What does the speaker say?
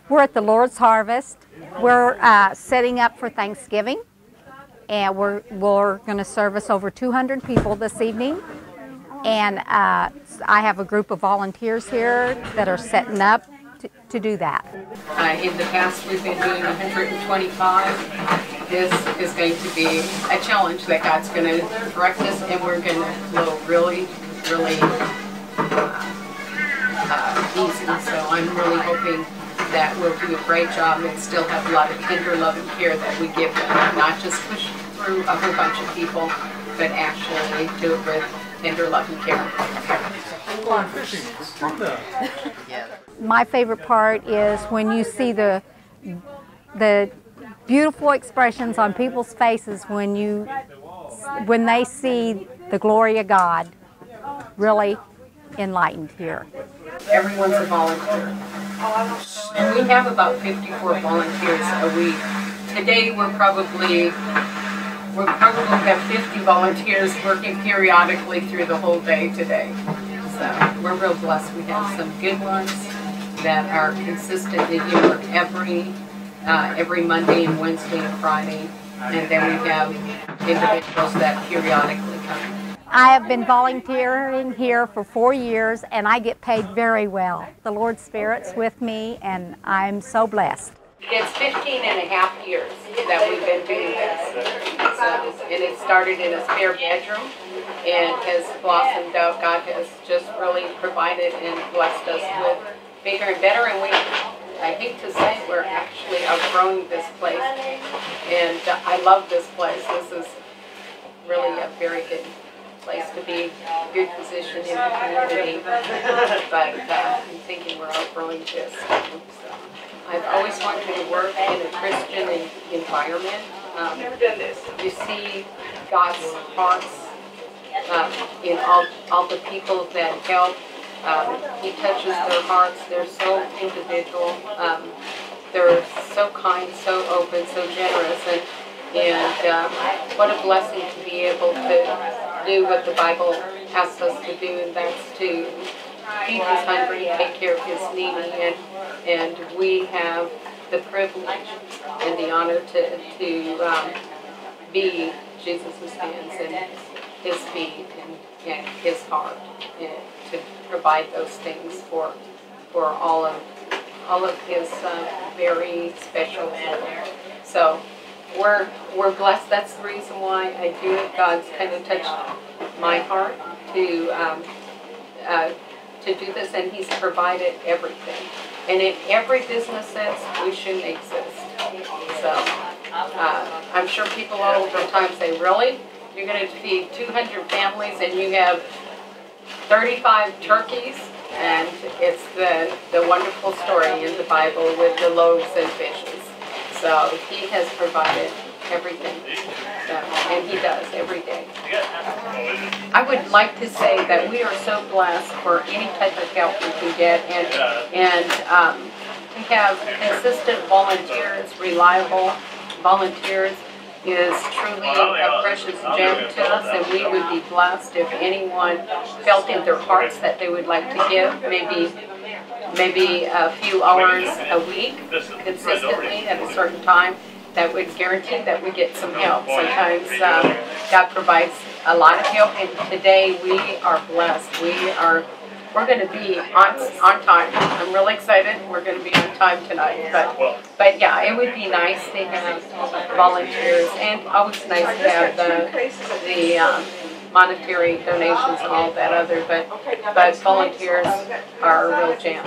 We're at the Lord's Harvest. We're setting up for Thanksgiving, and we're going to service over 200 people this evening. And I have a group of volunteers here that are setting up to do that. In the past, we've been doing 125. This is going to be a challenge that God's going to direct us, and we're going to flow really, really easy. So I'm really hoping that we'll do a great job and still have a lot of tender love and care that we give them, not just push through a whole bunch of people, but actually do it with tender love and care. My favorite part is when you see the beautiful expressions on people's faces when they see the glory of God really enlightened here. Everyone's a volunteer. And we have about 54 volunteers a week. Today we're probably have 50 volunteers working periodically through the whole day today. So we're real blessed. We have some good ones that are consistently here every Monday and Wednesday and Friday. And then we have individuals that periodically come. I have been volunteering here for 4 years, and I get paid very well. The Lord's Spirit's with me, and I'm so blessed. It's 15 and a half years that we've been doing this. And it started in a spare bedroom and has blossomed out. God has just really provided and blessed us with bigger and better. And I hate to say, we're actually outgrowing this place. And I love this place. This is really a very good place to be, good position in the community, but I'm thinking we're outgrowing this. So I've always wanted to work in a Christian environment. You see God's hearts in all the people that help. He touches their hearts. They're so individual. They're so kind, so open, so generous, and what a blessing to be able to do what the Bible asks us to do, and that's to feed his hungry, take care of his needy, and we have the privilege and the honor to be Jesus' hands and his feet and his heart, and to provide those things for all of his very special people. So we're blessed. That's the reason why I do it. God's kind of touched my heart to do this, and he's provided everything. And in every business sense, we shouldn't exist. So I'm sure people all the time say, really? You're going to feed 200 families and you have 35 turkeys? And it's the wonderful story in the Bible with the loaves and fishes. So he has provided everything, and he does every day. I would like to say that we are so blessed for any type of help we can get, and we have consistent volunteers, reliable volunteers is truly a precious gem to us, and we would be blessed if anyone felt in their hearts that they would like to give maybe a few hours a week consistently at a certain time. That would guarantee that we get some help. Sometimes God provides a lot of help, and today we are blessed. We're going to be on time. I'm really excited. We're going to be on time tonight. But yeah, it would be nice to have volunteers, and always nice to have the monetary donations and all that other. But volunteers are a real gem.